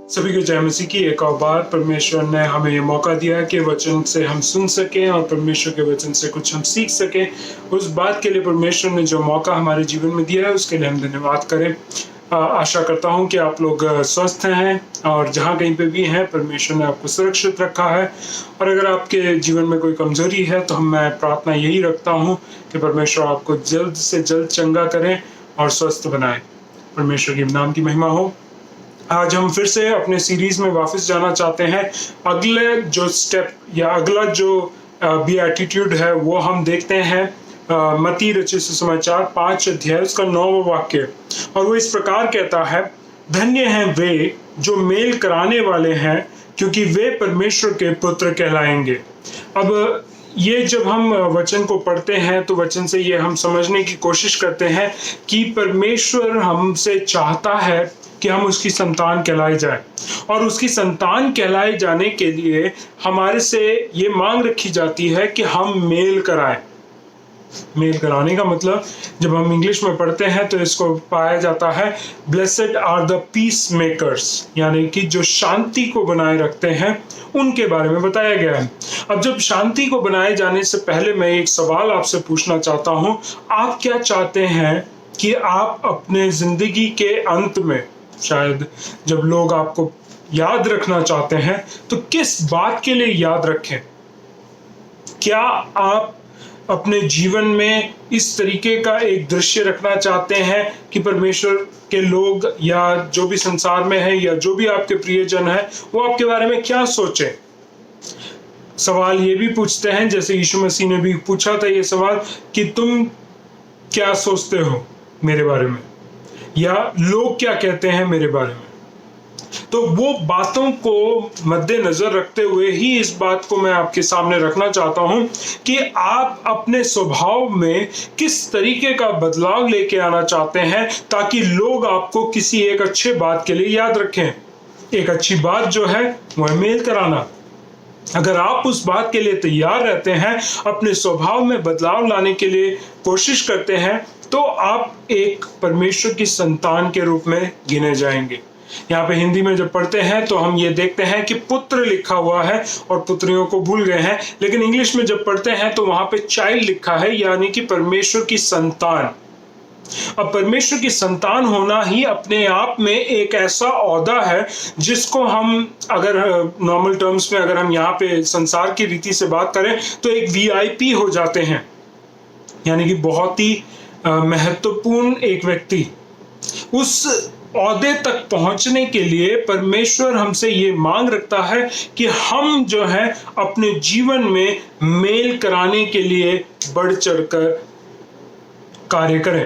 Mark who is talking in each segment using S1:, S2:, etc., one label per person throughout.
S1: सभी को जय मसीह की। एक और बार परमेश्वर ने हमें ये मौका दिया कि वचन से हम सुन सकें और परमेश्वर के वचन से कुछ हम सीख सकें। उस बात के लिए परमेश्वर ने जो मौका हमारे जीवन में दिया है उसके लिए हम धन्यवाद करें। आशा करता हूं कि आप लोग स्वस्थ हैं और जहां कहीं पे भी हैं परमेश्वर ने आपको सुरक्षित रखा है। और अगर आपके जीवन में कोई कमजोरी है तो मैं प्रार्थना यही रखता हूं कि परमेश्वर आपको जल्द से जल्द चंगा करें और स्वस्थ बनाए। परमेश्वर के नाम की महिमा हो। आज हम फिर से अपने सीरीज में वापस जाना चाहते हैं। अगले जो स्टेप या अगला जो बीएटिट्यूड है वो हम देखते हैं मत्ती रचित सुसमाचार 5 अध्याय उसका 9वां वाक्य। और वो इस प्रकार कहता है, धन्य हैं वे जो मेल कराने वाले हैं क्योंकि वे परमेश्वर के पुत्र कहलाएंगे। अब ये जब हम वचन को पढ़ते हैं तो वचन से ये हम समझने की कोशिश करते हैं कि परमेश्वर हमसे चाहता है कि हम उसकी संतान कहलाए जाए, और उसकी संतान कहलाए जाने के लिए हमारे से ये मांग रखी जाती है कि हम मेल कराएं। मेल कराने का मतलब जब हम इंग्लिश में पढ़ते हैं तो इसको पाया जाता है blessed are the peace makers, यानी कि जो शांति को बनाए रखते हैं उनके बारे में बताया गया है। अब जब शांति को बनाए जाने से पहले मैं एक सवाल आपसे पूछना चाहता हूं, आप क्या चाहते हैं कि आप अपने जिंदगी के अंत में, शायद जब लोग आपको याद रखना चाहते हैं तो किस बात के लिए याद रखें? क्या आप अपने जीवन में इस तरीके का एक दृश्य रखना चाहते हैं कि परमेश्वर के लोग या जो भी संसार में है या जो भी आपके प्रियजन है वो आपके बारे में क्या सोचें? सवाल ये भी पूछते हैं, जैसे यीशु मसीह ने भी पूछा था ये सवाल कि तुम क्या सोचते हो मेरे बारे में, या लोग क्या कहते हैं मेरे बारे में। तो वो बातों को मद्देनजर रखते हुए ही इस बात को मैं आपके सामने रखना चाहता हूं कि आप अपने स्वभाव में किस तरीके का बदलाव लेके आना चाहते हैं ताकि लोग आपको किसी एक अच्छे बात के लिए याद रखें। एक अच्छी बात जो है वह मेल कराना। अगर आप उस बात के लिए तैयार रहते हैं, अपने स्वभाव में बदलाव लाने के लिए कोशिश करते हैं, तो आप एक परमेश्वर की संतान के रूप में गिने जाएंगे। यहाँ पे हिंदी में जब पढ़ते हैं तो हम ये देखते हैं कि पुत्र लिखा हुआ है और पुत्रियों को भूल गए हैं, लेकिन इंग्लिश में जब पढ़ते हैं तो वहां पे चाइल्ड लिखा है, यानी कि परमेश्वर की संतान। अब परमेश्वर की संतान होना ही अपने आप में एक ऐसा ओहदा है जिसको हम, अगर नॉर्मल टर्म्स में अगर हम यहाँ पे संसार की रीति से बात करें तो एक वीआईपी हो जाते हैं, यानी कि बहुत ही महत्वपूर्ण एक व्यक्ति। उस ओहदे तक पहुंचने के लिए परमेश्वर हमसे ये मांग रखता है कि हम जो है अपने जीवन में मेल कराने के लिए बढ़ चढ़कर कार्य करें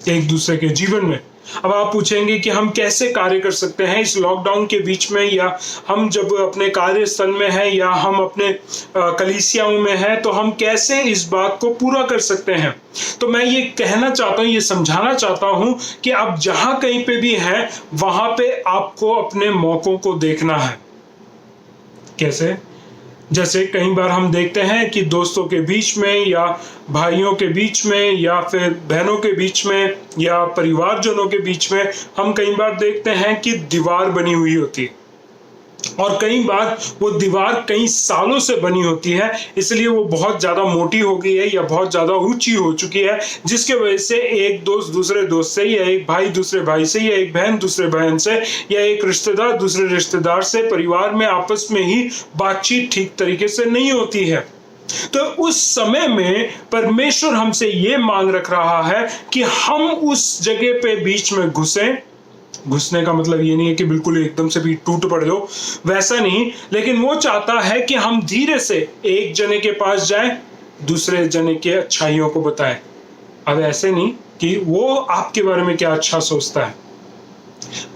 S1: एक दूसरे के जीवन में। अब आप पूछेंगे कि हम कैसे कार्य कर सकते हैं इस लॉकडाउन के बीच में, या हम जब अपने कार्यस्थल में हैं या हम अपने कलीसियाओं में हैं तो हम कैसे इस बात को पूरा कर सकते हैं। तो मैं ये कहना चाहता हूँ, ये समझाना चाहता हूँ कि आप जहां कहीं पे भी हैं वहां पे आपको अपने मौकों को देखना है। कैसे? जैसे कई बार हम देखते हैं कि दोस्तों के बीच में या भाइयों के बीच में या फिर बहनों के बीच में या परिवारजनों के बीच में हम कई बार देखते हैं कि दीवार बनी हुई होती है, और कई बार वो दीवार कई सालों से बनी होती है, इसलिए वो बहुत ज्यादा मोटी हो गई है या बहुत ज्यादा ऊंची हो चुकी है, जिसके वजह से एक दोस्त दूसरे दोस्त से, या एक भाई दूसरे भाई से, या एक बहन दूसरे बहन से, या एक रिश्तेदार दूसरे रिश्तेदार से, परिवार में आपस में ही बातचीत ठीक तरीके से नहीं होती है। तो उस समय में परमेश्वर हमसे ये मांग रख रहा है कि हम उस जगह पे बीच में घुसने का मतलब ये नहीं है कि बिल्कुल एकदम से भी टूट पड़ जाओ, वैसा नहीं, लेकिन वो चाहता है कि हम धीरे से एक जने के पास जाएं, दूसरे जने के अच्छाइयों को बताएं। अब ऐसे नहीं कि वो आपके बारे में क्या अच्छा सोचता है,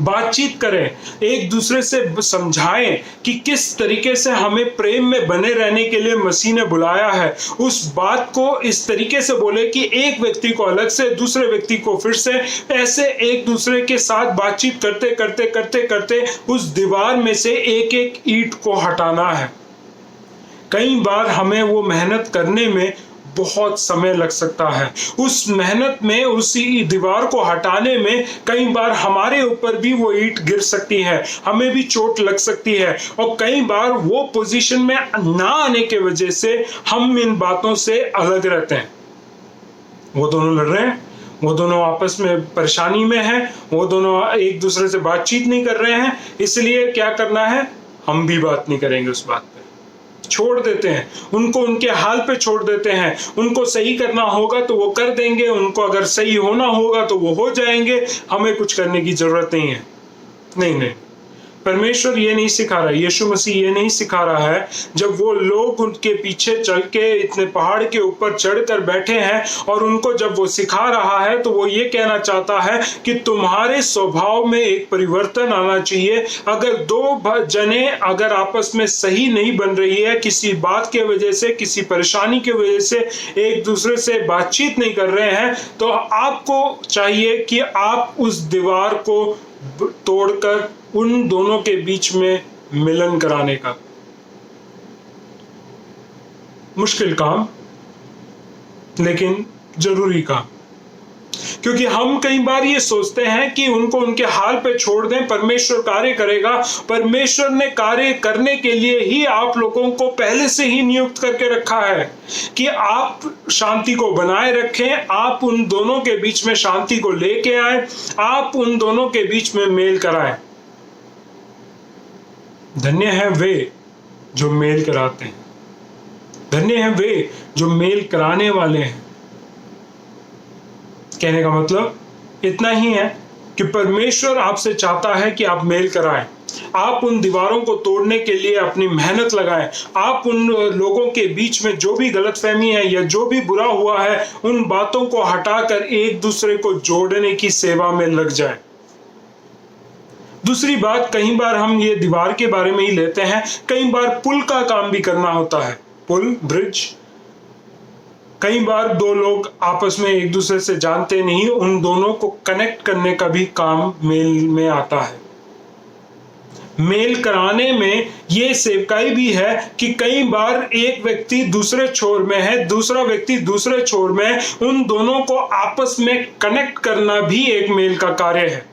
S1: बातचीत करें, एक दूसरे से समझाएं कि किस तरीके से हमें प्रेम में बने रहने के लिए मसीह ने बुलाया है। उस बात को इस तरीके से बोले कि एक व्यक्ति को अलग से, दूसरे व्यक्ति को फिर से, ऐसे एक दूसरे के साथ बातचीत करते करते करते करते उस दीवार में से एक एक ईंट को हटाना है। कई बार हमें वो मेहनत करने में बहुत समय लग सकता है। उस मेहनत में, उसी दीवार को हटाने में कई बार हमारे ऊपर भी वो ईंट गिर सकती है, हमें भी चोट लग सकती है, और कई बार वो पोजीशन में ना आने के वजह से हम इन बातों से अलग रहते हैं। वो दोनों लड़ रहे हैं, वो दोनों आपस में परेशानी में हैं, वो दोनों एक दूसरे से बातचीत नहीं कर रहे हैं, इसलिए क्या करना है, हम भी बात नहीं करेंगे, उस बात पे छोड़ देते हैं, उनको उनके हाल पे छोड़ देते हैं। उनको सही करना होगा तो वो कर देंगे, उनको अगर सही होना होगा तो वो हो जाएंगे, हमें कुछ करने की जरूरत नहीं है। नहीं, परमेश्वर ये नहीं सिखा रहा, यीशु मसीह ये नहीं सिखा रहा है। जब वो लोग उनके पीछे चल के इतने पहाड़ के ऊपर चढ़कर बैठे हैं और उनको जब वो सिखा रहा है, तो वो ये कहना चाहता है कि तुम्हारे स्वभाव में एक परिवर्तन आना चाहिए। अगर दो जने अगर आपस में सही नहीं बन रही है, किसी बात के वजह से, किसी परेशानी की वजह से एक दूसरे से बातचीत नहीं कर रहे हैं, तो आपको चाहिए कि आप उस दीवार को तोड़कर उन दोनों के बीच में मिलन कराने का। मुश्किल काम, लेकिन जरूरी काम, क्योंकि हम कई बार ये सोचते हैं कि उनको उनके हाल पे छोड़ दें, परमेश्वर कार्य करेगा। परमेश्वर ने कार्य करने के लिए ही आप लोगों को पहले से ही नियुक्त करके रखा है कि आप शांति को बनाए रखें, आप उन दोनों के बीच में शांति को लेके आए, आप उन दोनों के बीच में मेल कराएं। धन्य है वे जो मेल कराते हैं, धन्य है वे जो मेल कराने वाले हैं। कहने का मतलब इतना ही है कि परमेश्वर आपसे चाहता है कि आप मेल कराएं, आप उन दीवारों को तोड़ने के लिए अपनी मेहनत लगाएं, आप उन लोगों के बीच में जो भी गलतफहमी है या जो भी बुरा हुआ है, उन बातों को हटाकर एक दूसरे को जोड़ने की सेवा में लग जाएं। दूसरी बात, कई बार हम ये दीवार के बारे में ही लेते हैं, कई बार पुल का काम भी करना होता है। पुल, ब्रिज, कई बार दो लोग आपस में एक दूसरे से जानते नहीं, उन दोनों को कनेक्ट करने का भी काम मेल में आता है। मेल कराने में ये सेवकाई भी है कि कई बार एक व्यक्ति दूसरे छोर में है, दूसरा व्यक्ति दूसरे छोर में है, उन दोनों को आपस में कनेक्ट करना भी एक मेल का कार्य है।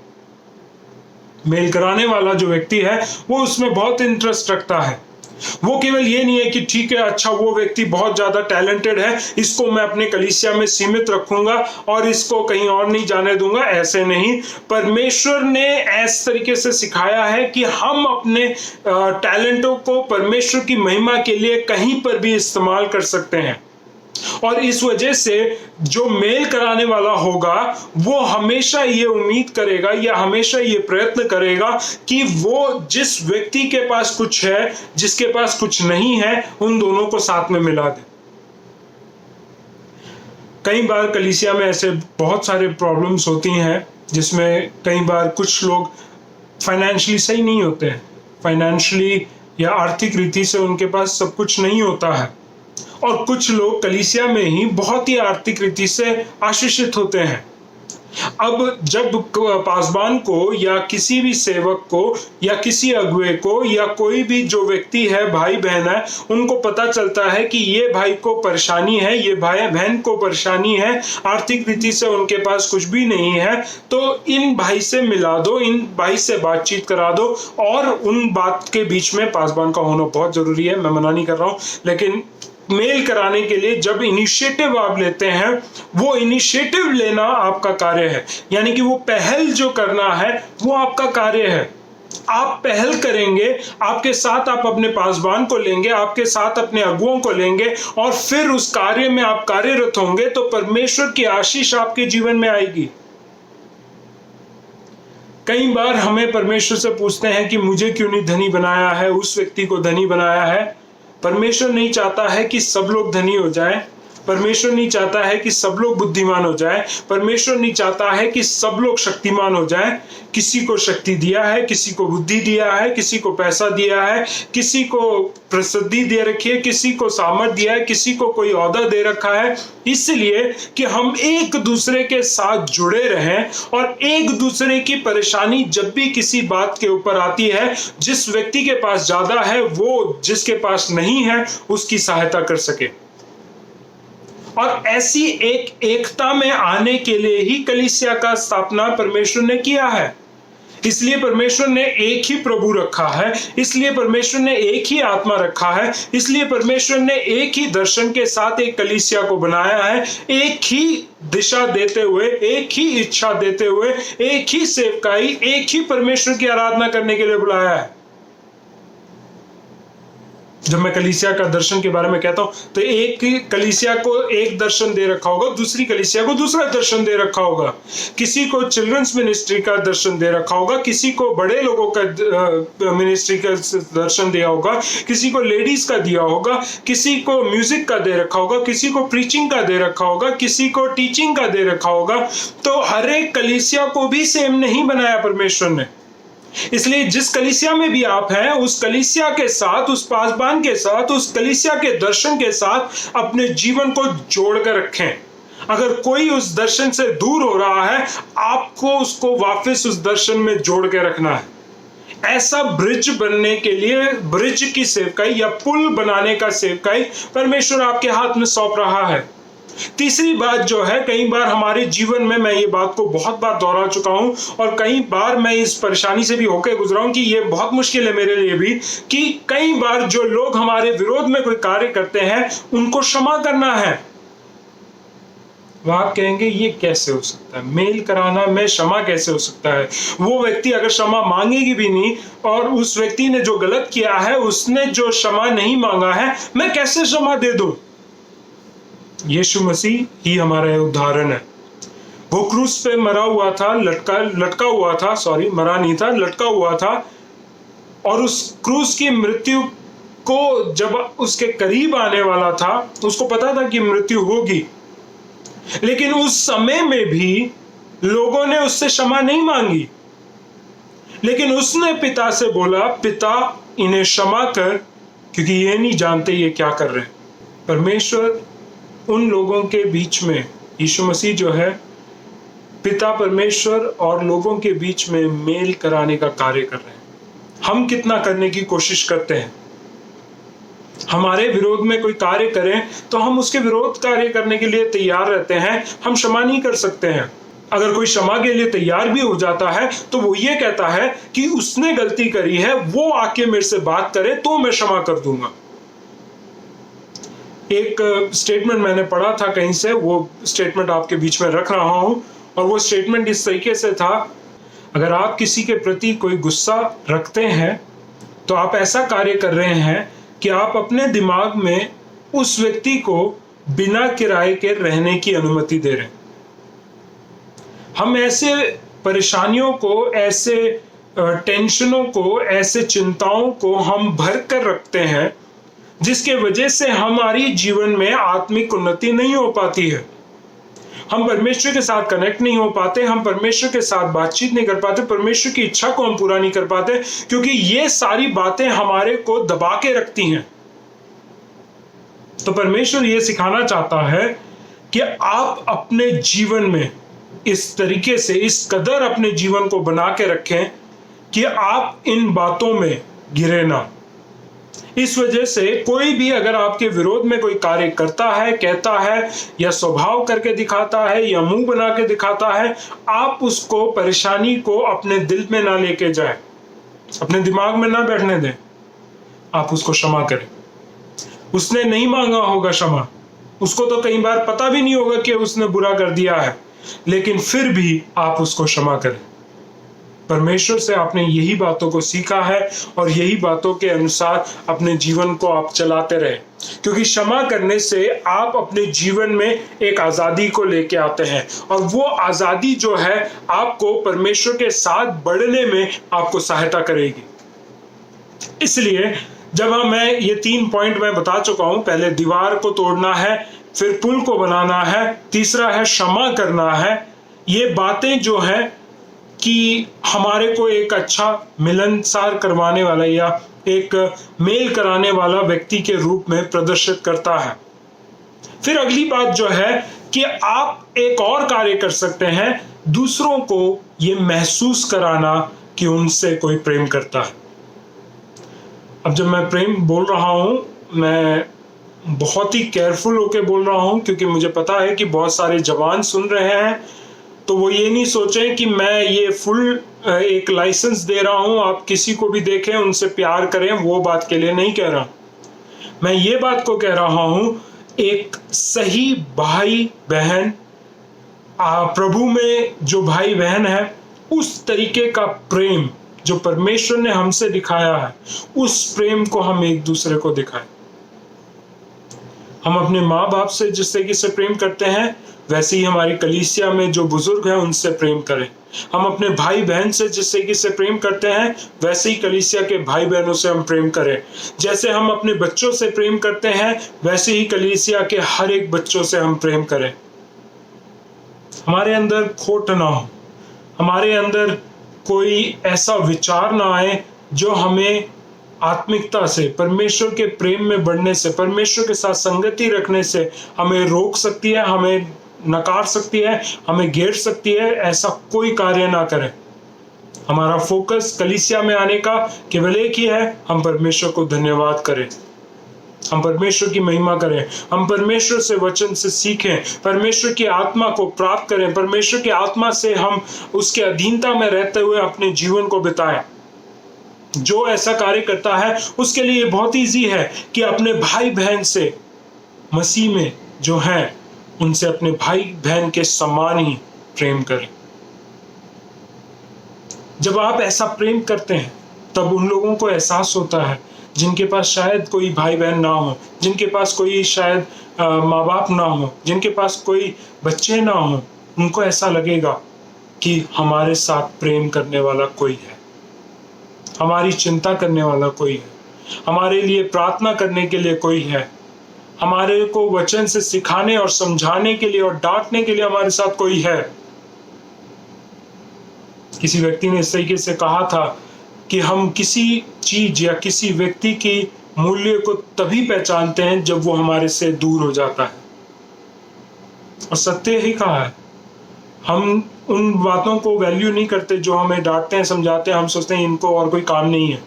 S1: मेल कराने वाला जो व्यक्ति है वो उसमें बहुत इंटरेस्ट रखता है। वो केवल ये नहीं है कि ठीक है, अच्छा वो व्यक्ति बहुत ज्यादा टैलेंटेड है, इसको मैं अपने कलीसिया में सीमित रखूंगा और इसको कहीं और नहीं जाने दूंगा, ऐसे नहीं। परमेश्वर ने इस तरीके से सिखाया है कि हम अपने टैलेंटों को परमेश्वर की महिमा के लिए कहीं पर भी इस्तेमाल कर सकते हैं। और इस वजह से जो मेल कराने वाला होगा वो हमेशा ये उम्मीद करेगा या हमेशा ये प्रयत्न करेगा कि वो जिस व्यक्ति के पास कुछ है, जिसके पास कुछ नहीं है, उन दोनों को साथ में मिला दे। कई बार कलीसिया में ऐसे बहुत सारे प्रॉब्लम्स होती हैं जिसमें कई बार कुछ लोग फाइनेंशियली सही नहीं होते हैं, फाइनेंशियली या आर्थिक रीति से उनके पास सब कुछ नहीं होता है, और कुछ लोग कलीसिया में ही बहुत ही आर्थिक रीति से आशीषित होते हैं। अब जब पासबान को या किसी भी सेवक को या किसी अगुवे को या कोई भी जो व्यक्ति है, भाई बहन है, उनको पता चलता है कि ये भाई को परेशानी है, ये भाई बहन को परेशानी है, आर्थिक रीति से उनके पास कुछ भी नहीं है, तो इन भाई से मिला दो, इन भाई से बातचीत करा दो। और उन बात के बीच में पासबान का होना बहुत जरूरी है, मैं मना नहीं कर रहा हूं, लेकिन मेल कराने के लिए जब इनिशिएटिव आप लेते हैं, वो इनिशिएटिव लेना आपका कार्य है, यानी कि वो पहल जो करना है वो आपका कार्य है। आप पहल करेंगे, आपके साथ आप अपने पासबान को लेंगे, आपके साथ अपने अगुओं को लेंगे, और फिर उस कार्य में आप कार्यरत होंगे तो परमेश्वर की आशीष आपके जीवन में आएगी। कई बार हमें परमेश्वर से पूछते हैं कि मुझे क्यों नहीं धनी बनाया है, उस व्यक्ति को धनी बनाया है। परमेश्वर नहीं चाहता है कि सब लोग धनी हो जाएं, परमेश्वर नहीं चाहता है कि सब लोग बुद्धिमान हो जाएं, परमेश्वर नहीं चाहता है कि सब लोग शक्तिमान हो जाएं। किसी को शक्ति दिया है, किसी को बुद्धि दिया है, किसी को पैसा दिया है, किसी को प्रसिद्धि दे रखी है, किसी को सामर्थ दिया है, किसी को कोई औहदा दे रखा है, इसलिए कि हम एक दूसरे के साथ जुड़े रहें और एक दूसरे की परेशानी जब भी किसी बात के ऊपर आती है, जिस व्यक्ति के पास ज्यादा है वो जिसके पास नहीं है उसकी सहायता कर सके। और ऐसी एक एकता में आने के लिए ही कलीसिया का स्थापना परमेश्वर ने किया है। इसलिए परमेश्वर ने एक ही प्रभु रखा है, इसलिए परमेश्वर ने एक ही आत्मा रखा है, इसलिए परमेश्वर ने एक ही दर्शन के साथ एक कलीसिया को बनाया है, एक ही दिशा देते हुए, एक ही इच्छा देते हुए, एक ही सेवकाई, एक ही परमेश्वर की आराधना करने के लिए बुलाया है। जब मैं कलीसिया का दर्शन के बारे में कहता हूं तो एक कलीसिया को एक दर्शन दे रखा होगा, दूसरी कलीसिया को दूसरा दर्शन दे रखा होगा, किसी को चिल्ड्रंस मिनिस्ट्री का दर्शन दे रखा होगा, किसी को बड़े लोगों का मिनिस्ट्री का दर्शन दिया होगा, किसी को लेडीज का दिया होगा, किसी को म्यूजिक का दे रखा होगा, किसी को प्रीचिंग का दे रखा होगा, किसी को टीचिंग का दे रखा होगा। तो हर एक कलीसिया को भी सेम नहीं बनाया परमेश्वर ने। इसलिए जिस कलीसिया में भी आप हैं, उस कलीसिया के साथ, उस पासबान के साथ, उस कलीसिया के दर्शन के साथ अपने जीवन को जोड़कर रखें। अगर कोई उस दर्शन से दूर हो रहा है, आपको उसको वापस उस दर्शन में जोड़ के रखना है। ऐसा ब्रिज बनने के लिए, ब्रिज की सेवकाई या पुल बनाने का सेवकाई परमेश्वर आपके हाथ में सौंप रहा है। तीसरी बात जो है, कई बार हमारे जीवन में, मैं ये बात को बहुत बार दोहरा चुका हूं और कई बार मैं इस परेशानी से भी होकर गुजरा हूं कि ये बहुत मुश्किल है मेरे लिए भी, कि कई बार जो लोग हमारे विरोध में कोई कार्य करते हैं उनको क्षमा करना है। आप कहेंगे ये कैसे हो सकता है, मेल कराना में क्षमा कैसे हो सकता है? वो व्यक्ति अगर क्षमा मांगेगी भी नहीं और उस व्यक्ति ने जो गलत किया है, उसने जो क्षमा नहीं मांगा है, मैं कैसे क्षमा दे दूं? यीशु मसीह ही हमारा उदाहरण है। वो क्रूस पे मरा हुआ था, लटका हुआ था, सॉरी मरा नहीं था, लटका हुआ था। और उस क्रूस की मृत्यु को जब उसके करीब आने वाला था, उसको पता था कि मृत्यु होगी, लेकिन उस समय में भी लोगों ने उससे क्षमा नहीं मांगी। लेकिन उसने पिता से बोला, पिता इन्हें क्षमा कर, क्योंकि ये नहीं जानते ये क्या कर रहे हैं। परमेश्वर उन लोगों के बीच में, यीशु मसीह जो है, पिता परमेश्वर और लोगों के बीच में मेल कराने का कार्य कर रहे हैं। हम कितना करने की कोशिश करते हैं? हमारे विरोध में कोई कार्य करें तो हम उसके विरोध कार्य करने के लिए तैयार रहते हैं, हम क्षमा नहीं कर सकते हैं। अगर कोई क्षमा के लिए तैयार भी हो जाता है तो वो ये कहता है कि उसने गलती करी है, वो आके मेरे से बात करे तो मैं क्षमा कर दूंगा। एक स्टेटमेंट मैंने पढ़ा था कहीं से, वो स्टेटमेंट आपके बीच में रख रहा हूं, और वो स्टेटमेंट इस तरीके से था, अगर आप किसी के प्रति कोई गुस्सा रखते हैं तो आप ऐसा कार्य कर रहे हैं कि आप अपने दिमाग में उस व्यक्ति को बिना किराए के रहने की अनुमति दे रहे हैं। हम ऐसे परेशानियों को, ऐसे टेंशनों को, ऐसे चिंताओं को हम भर कर रखते हैं, जिसके वजह से हमारी जीवन में आत्मिक उन्नति नहीं हो पाती है। हम परमेश्वर के साथ कनेक्ट नहीं हो पाते, हम परमेश्वर के साथ बातचीत नहीं कर पाते, परमेश्वर की इच्छा को हम पूरा नहीं कर पाते, क्योंकि ये सारी बातें हमारे को दबा के रखती हैं। तो परमेश्वर ये सिखाना चाहता है कि आप अपने जीवन में इस तरीके से, इस कदर अपने जीवन को बना के रखें कि आप इन बातों में गिरे ना। इस वजह से कोई भी अगर आपके विरोध में कोई कार्य करता है, कहता है, या स्वभाव करके दिखाता है, या मुंह बना के दिखाता है, आप उसको, परेशानी को अपने दिल में ना लेके जाए, अपने दिमाग में ना बैठने दें। आप उसको क्षमा करें। उसने नहीं मांगा होगा क्षमा, उसको तो कई बार पता भी नहीं होगा कि उसने बुरा कर दिया है, लेकिन फिर भी आप उसको क्षमा करें। परमेश्वर से आपने यही बातों को सीखा है और यही बातों के अनुसार अपने जीवन को आप चलाते रहे, क्योंकि क्षमा करने से आप अपने जीवन में एक आजादी को लेके आते हैं, और वो आजादी जो है आपको परमेश्वर के साथ बढ़ने में आपको सहायता करेगी। इसलिए जब मैं ये 3 पॉइंट मैं बता चुका हूं, पहले दीवार को तोड़ना है, फिर पुल को बनाना है, तीसरा है क्षमा करना है। ये बातें जो है कि हमारे को एक अच्छा मिलनसार करवाने वाला या एक मेल कराने वाला व्यक्ति के रूप में प्रदर्शित करता है। फिर अगली बात जो है कि आप एक और कार्य कर सकते हैं, दूसरों को ये महसूस कराना कि उनसे कोई प्रेम करता है। अब जब मैं प्रेम बोल रहा हूं, मैं बहुत ही केयरफुल होके बोल रहा हूँ, क्योंकि मुझे पता है कि बहुत सारे जवान सुन रहे हैं, तो वो ये नहीं सोचें कि मैं ये फुल एक लाइसेंस दे रहा हूँ, आप किसी को भी देखें उनसे प्यार करें, वो बात के लिए नहीं कह रहा। मैं ये बात को कह रहा हूँ, एक सही भाई बहन, प्रभु में जो भाई बहन है, उस तरीके का प्रेम जो परमेश्वर ने हमसे दिखाया है, उस प्रेम को हम एक दूसरे को दिखाएं। हम अपने माँ बाप से जिस तरीके से प्रेम करते हैं, वैसे ही हमारी कलीसिया में जो बुजुर्ग हैं उनसे प्रेम करें। हम अपने भाई बहन से जिस तरीके से प्रेम करते हैं, वैसे ही कलीसिया के भाई बहनों से हम प्रेम करें। जैसे हम अपने बच्चों से प्रेम करते हैं, वैसे ही कलीसिया के हर एक बच्चों से हम प्रेम करें। हमारे अंदर खोट ना हो, हमारे अंदर कोई ऐसा विचार ना आए जो हमें आत्मिकता से, परमेश्वर के प्रेम में बढ़ने से, परमेश्वर के साथ संगति रखने से हमें रोक सकती है, हमें नकार सकती है, हमें घेर सकती है। ऐसा कोई कार्य ना करें। हमारा फोकस कलीसिया में आने का केवल एक ही है, हम परमेश्वर को धन्यवाद करें, हम परमेश्वर की महिमा करें, हम परमेश्वर से वचन से सीखें, परमेश्वर की आत्मा को प्राप्त करें, परमेश्वर की आत्मा से हम उसके अधीनता में रहते हुए अपने जीवन को बिताएं। जो ऐसा कार्य करता है उसके लिए बहुत ईजी है कि अपने भाई बहन से, मसीह में जो हैं, उनसे अपने भाई बहन के समान ही प्रेम करें। जब आप ऐसा प्रेम करते हैं, तब उन लोगों को एहसास होता है जिनके पास शायद कोई भाई बहन ना हो, जिनके पास कोई शायद माँ बाप ना हो, जिनके पास कोई बच्चे ना हो, उनको ऐसा लगेगा कि हमारे साथ प्रेम करने वाला कोई है, हमारी चिंता करने वाला कोई है, हमारे लिए प्रार्थना करने के लिए कोई है, हमारे को वचन से सिखाने और समझाने के लिए और डांटने के लिए हमारे साथ कोई है। किसी व्यक्ति ने इस तरीके से कहा था कि हम किसी चीज या किसी व्यक्ति की मूल्य को तभी पहचानते हैं जब वो हमारे से दूर हो जाता है। और सत्य ही कहा है। हम उन बातों को वैल्यू नहीं करते जो हमें डांटते हैं, समझाते हैं। हम सोचते हैं इनको और कोई काम नहीं है,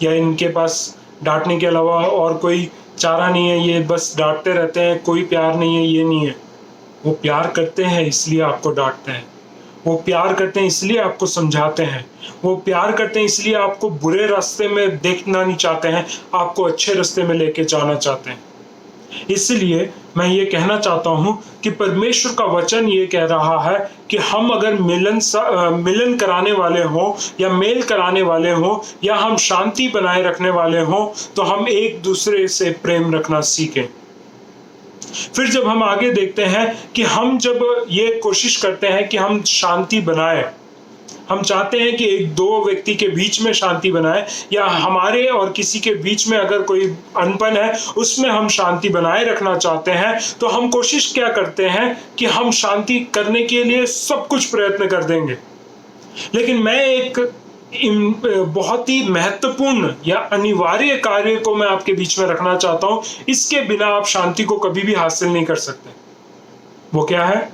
S1: या इनके पास डांटने के अलावा और कोई चारा नहीं है, ये बस डांटते रहते हैं, कोई प्यार नहीं है, ये नहीं है। वो प्यार करते हैं इसलिए आपको डांटते हैं, वो प्यार करते हैं इसलिए आपको समझाते हैं, वो प्यार करते हैं इसलिए आपको बुरे रास्ते में देखना नहीं चाहते हैं, आपको अच्छे रास्ते में लेके जाना चाहते हैं। इसलिए मैं ये कहना चाहता हूं कि परमेश्वर का वचन ये कह रहा है कि हम अगर मिलन कराने वाले हों या मेल कराने वाले हों या हम शांति बनाए रखने वाले हों, तो हम एक दूसरे से प्रेम रखना सीखें। फिर जब हम आगे देखते हैं कि हम जब ये कोशिश करते हैं कि हम शांति बनाए, हम चाहते हैं कि एक दो व्यक्ति के बीच में शांति बनाए, या हमारे और किसी के बीच में अगर कोई अनबन है उसमें हम शांति बनाए रखना चाहते हैं, तो हम कोशिश क्या करते हैं कि हम शांति करने के लिए सब कुछ प्रयत्न कर देंगे। लेकिन मैं एक बहुत ही महत्वपूर्ण या अनिवार्य कार्य को मैं आपके बीच में रखना चाहता हूं, इसके बिना आप शांति को कभी भी हासिल नहीं कर सकते। वो क्या है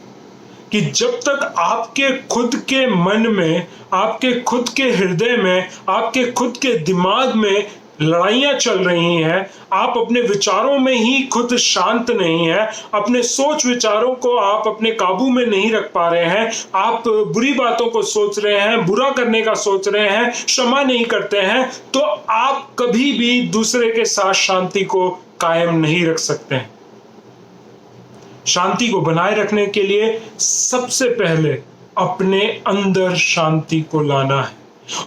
S1: कि जब तक आपके खुद के मन में, आपके खुद के हृदय में, आपके खुद के दिमाग में लड़ाइयां चल रही हैं, आप अपने विचारों में ही खुद शांत नहीं है, अपने सोच विचारों को आप अपने काबू में नहीं रख पा रहे हैं, आप बुरी बातों को सोच रहे हैं, बुरा करने का सोच रहे हैं, क्षमा नहीं करते हैं, तो आप कभी भी दूसरे के साथ शांति को कायम नहीं रख सकते हैं। शांति को बनाए रखने के लिए सबसे पहले अपने अंदर शांति को लाना है।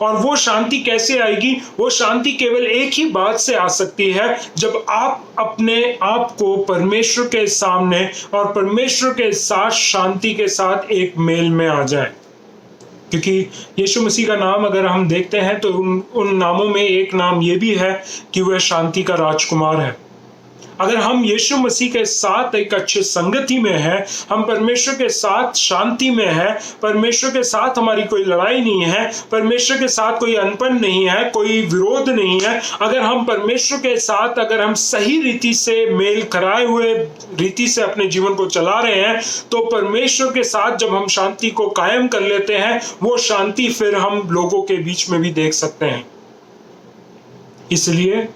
S1: और वो शांति कैसे आएगी? वो शांति केवल एक ही बात से आ सकती है, जब आप अपने आप को परमेश्वर के सामने और परमेश्वर के साथ शांति के साथ एक मेल में आ जाए। क्योंकि यीशु मसीह का नाम अगर हम देखते हैं तो उन नामों में एक नाम ये भी है कि वह शांति का राजकुमार है। अगर हम यीशु मसीह के साथ एक अच्छे संगति में है, हम परमेश्वर के साथ शांति में है, परमेश्वर के साथ हमारी कोई लड़ाई नहीं है, परमेश्वर के साथ कोई अनबन नहीं है, कोई विरोध नहीं है, अगर हम परमेश्वर के साथ, अगर हम सही रीति से मेल कराए हुए रीति से अपने जीवन को चला रहे हैं, तो परमेश्वर के साथ जब हम शांति को कायम कर लेते हैं, वो शांति फिर हम लोगों के बीच में भी देख सकते हैं। इसलिए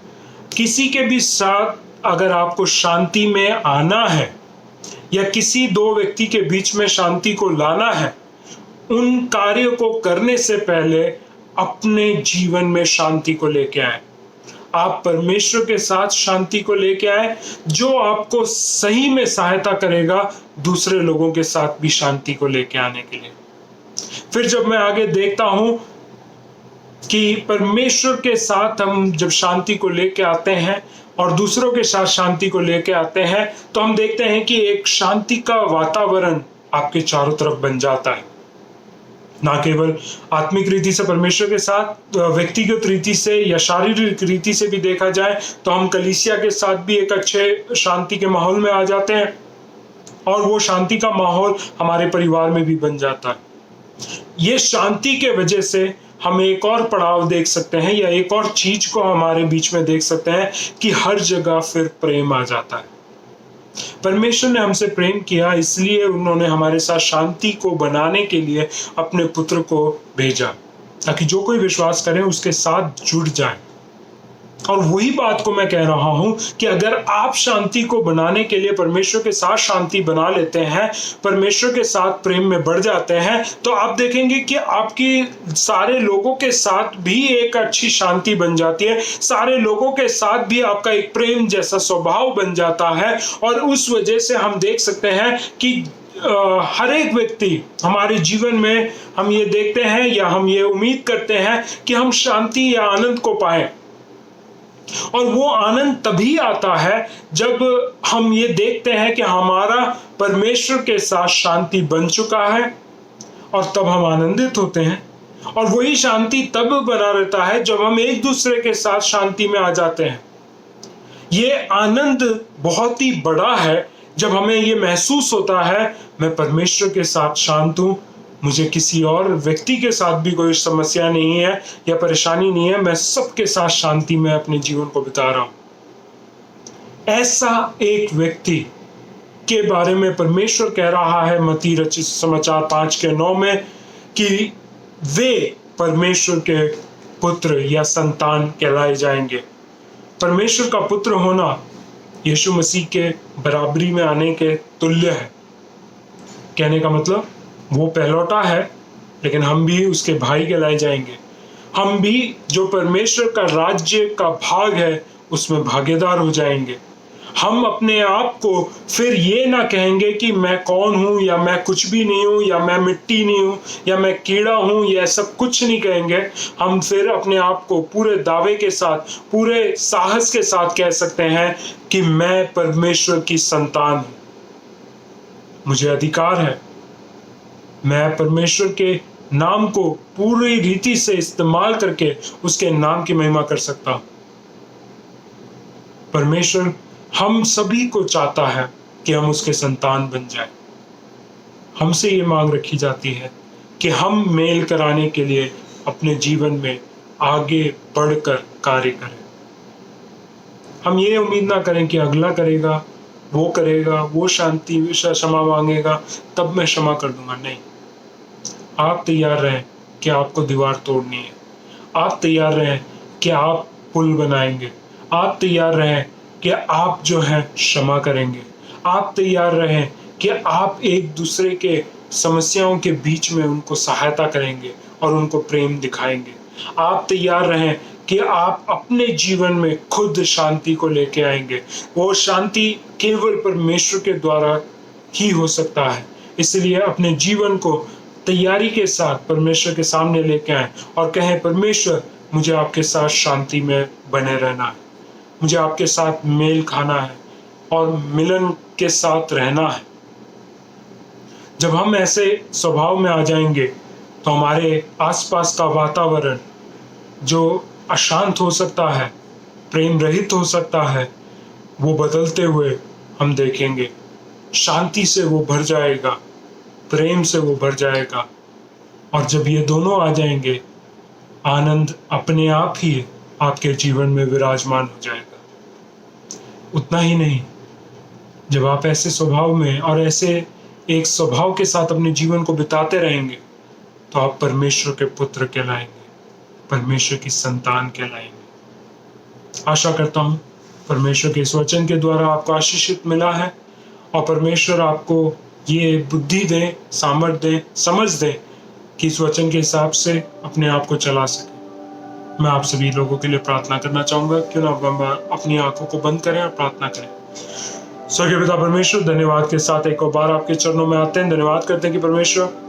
S1: किसी के भी साथ अगर आपको शांति में आना है या किसी दो व्यक्ति के बीच में शांति को लाना है, उन कार्यों को करने से पहले अपने जीवन में शांति को लेके आए। आप परमेश्वर के साथ शांति को लेके आए, जो आपको सही में सहायता करेगा दूसरे लोगों के साथ भी शांति को लेके आने के लिए। फिर जब मैं आगे देखता हूं कि परमेश्वर के साथ हम जब शांति को लेके आते हैं और दूसरों के साथ शांति को लेके आते हैं, तो हम देखते हैं कि एक शांति का वातावरण आपके चारों तरफ बन जाता है। ना केवल आत्मिक रीति से परमेश्वर के साथ, व्यक्तिगत रीति से या शारीरिक रीति से भी देखा जाए तो हम कलीसिया के साथ भी एक अच्छे शांति के माहौल में आ जाते हैं, और वो शांति का माहौल हमारे परिवार में भी बन जाता है। ये शांति के वजह से हम एक और पड़ाव देख सकते हैं या एक और चीज को हमारे बीच में देख सकते हैं कि हर जगह फिर प्रेम आ जाता है। परमेश्वर ने हमसे प्रेम किया, इसलिए उन्होंने हमारे साथ शांति को बनाने के लिए अपने पुत्र को भेजा, ताकि जो कोई विश्वास करे उसके साथ जुड़ जाए। और वही बात को मैं कह रहा हूं कि अगर आप शांति को बनाने के लिए परमेश्वर के साथ शांति बना लेते हैं, परमेश्वर के साथ प्रेम में बढ़ जाते हैं, तो आप देखेंगे कि आपकी सारे लोगों के साथ भी एक अच्छी शांति बन जाती है। सारे लोगों के साथ भी आपका एक प्रेम जैसा स्वभाव बन जाता है। और उस वजह से हम देख सकते हैं कि हर एक व्यक्ति हमारे जीवन में, हम ये देखते हैं या हम ये उम्मीद करते हैं कि हम शांति या आनंद को पाएं। और वो आनंद तभी आता है जब हम ये देखते हैं कि हमारा परमेश्वर के साथ शांति बन चुका है, और तब हम आनंदित होते हैं। और वही शांति तब बना रहता है जब हम एक दूसरे के साथ शांति में आ जाते हैं। ये आनंद बहुत ही बड़ा है जब हमें ये महसूस होता है, मैं परमेश्वर के साथ शांत हूं, मुझे किसी और व्यक्ति के साथ भी कोई समस्या नहीं है या परेशानी नहीं है, मैं सबके साथ शांति में अपने जीवन को बिता रहा हूं। ऐसा एक व्यक्ति के बारे में परमेश्वर कह रहा है मत्ती रचित समाचार 5:9 में कि वे परमेश्वर के पुत्र या संतान कहलाए जाएंगे। परमेश्वर का पुत्र होना यीशु मसीह के बराबरी में आने के तुल्य है। कहने का मतलब वो पहलौठा है, लेकिन हम भी उसके भाई कहलाए जाएंगे। हम भी जो परमेश्वर का राज्य का भाग है उसमें भागीदार हो जाएंगे। हम अपने आप को फिर ये ना कहेंगे कि मैं कौन हूं, या मैं कुछ भी नहीं हूं, या मैं मिट्टी नहीं हूं, या मैं कीड़ा हूं, या सब कुछ नहीं कहेंगे। हम फिर अपने आप को पूरे दावे के साथ, पूरे साहस के साथ कह सकते हैं कि मैं परमेश्वर की संतान हूं, मुझे अधिकार है, मैं परमेश्वर के नाम को पूरी रीति से इस्तेमाल करके उसके नाम की महिमा कर सकता हूं। परमेश्वर हम सभी को चाहता है कि हम उसके संतान बन जाएं। हमसे ये मांग रखी जाती है कि हम मेल कराने के लिए अपने जीवन में आगे बढ़कर कार्य करें। हम ये उम्मीद ना करें कि अगला करेगा, वो शांति क्षमा मांगेगा तब मैं क्षमा कर दूंगा। नहीं, आप तैयार रहें कि आपको दीवार तोड़नी है। आप तैयार रहें कि आप पुल बनाएंगे। आप तैयार रहें कि आप जो है क्षमा करेंगे। आप तैयार रहें कि आप एक दूसरे के समस्याओं के बीच में उनको सहायता करेंगे और उनको प्रेम दिखाएंगे। आप तैयार रहें कि आप अपने जीवन में खुद शांति को लेके आएंगे। वो शांति केवल परमेश्वर के द्वारा ही हो सकता है। इसलिए अपने जीवन को तैयारी के साथ परमेश्वर के सामने लेके आए और कहें, परमेश्वर मुझे आपके साथ शांति में बने रहना है, मुझे आपके साथ मेल खाना है और मिलन के साथ रहना है। जब हम ऐसे स्वभाव में आ जाएंगे तो हमारे आसपास का वातावरण जो अशांत हो सकता है, प्रेम रहित हो सकता है, वो बदलते हुए हम देखेंगे। शांति से वो भर जाएगा, प्रेम से वो भर जाएगा। और जब ये दोनों आ जाएंगे, आनंद अपने आप ही आपके जीवन में विराजमान हो जाएगा। उतना ही नहीं, जब आप ऐसे स्वभाव में और ऐसे एक स्वभाव के साथ अपने जीवन को बिताते रहेंगे तो आप परमेश्वर के पुत्र कहलाएंगे, परमेश्वर की संतान कहलाएंगे। आशा करता हूं परमेश्वर के इस वचन के द्वारा आपको आशीषित मिला है और परमेश्वर आपको ये बुद्धि दें, सामर्थ्य दें, समझ दें कि इस वचन के हिसाब से अपने आप को चला सके। मैं आप सभी लोगों के लिए प्रार्थना करना चाहूँगा। क्यों ना आप अपनी आंखों को बंद करें और प्रार्थना करें। स्वर्गीय पिता परमेश्वर, धन्यवाद के साथ एक और बार आपके चरणों में आते हैं। धन्यवाद करते हैं कि परमेश्वर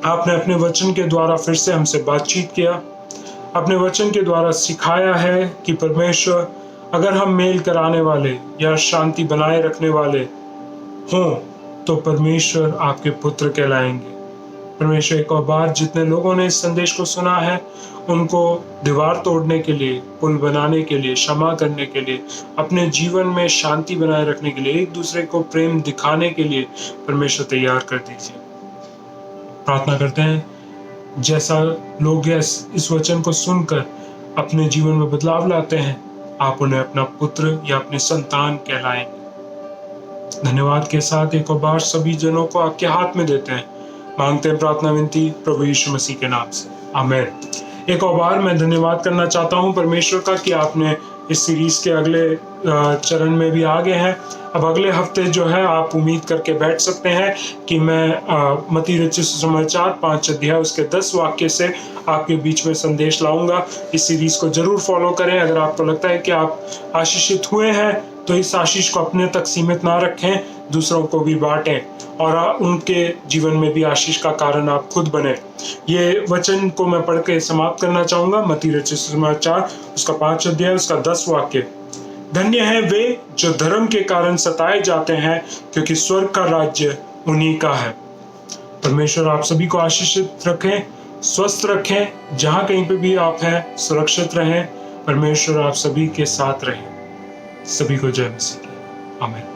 S1: आपने अपने वचन के द्वारा फिर से हमसे बातचीत किया, अपने वचन के द्वारा सिखाया है कि परमेश्वर अगर हम मेल कराने वाले या शांति बनाए रखने वाले हों तो परमेश्वर आपके पुत्र कहलाएंगे। परमेश्वर एक और बार जितने लोगों ने इस संदेश को सुना है उनको दीवार तोड़ने के लिए, पुल बनाने के लिए, क्षमा करने के लिए, अपने जीवन में शांति बनाए रखने के लिए, एक दूसरे को प्रेम दिखाने के लिए परमेश्वर तैयार कर दीजिए। प्रार्थना करते हैं जैसा लोग इस वचन को सुनकर अपने जीवन में बदलाव लाते हैं, आप उन्हें अपना पुत्र या अपने संतान कहलाएंगे। धन्यवाद के साथ एक और बार सभी जनों को आपके हाथ में देते हैं। मांगते हैं प्रार्थना विनती प्रभु यीशु मसीह के नाम से, आमीन। एक और बार मैं धन्यवाद करना चाहता हूं परमेश्वर का कि आपने इस सीरीज के अगले चरण में भी आ गए हैं। अब अगले हफ्ते जो है आप उम्मीद करके बैठ सकते हैं कि मैं मत्ती रचित सुसमाचार 5 अध्याय उसके 10 वाक्य से आपके बीच में संदेश लाऊंगा। इस सीरीज को जरूर फॉलो करें। अगर आपको लगता है कि आप आशीषित हुए हैं तो इस आशीष को अपने तक सीमित ना रखें, दूसरों को भी बांटें और उनके जीवन में भी आशीष का कारण आप खुद बने। ये वचन को मैं पढ़ के समाप्त करना चाहूंगा। मत्ती रचित सुसमाचार उसका 5 अध्याय उसका 10 वाक्य। धन्य है वे जो धर्म के कारण सताए जाते हैं, क्योंकि स्वर्ग का राज्य उन्हीं का है। परमेश्वर आप सभी को आशीषित रखें, स्वस्थ रखें, जहां कहीं पे भी आप हैं सुरक्षित रहें। परमेश्वर आप सभी के साथ रहें। सभी को जय मसीह। आमीन।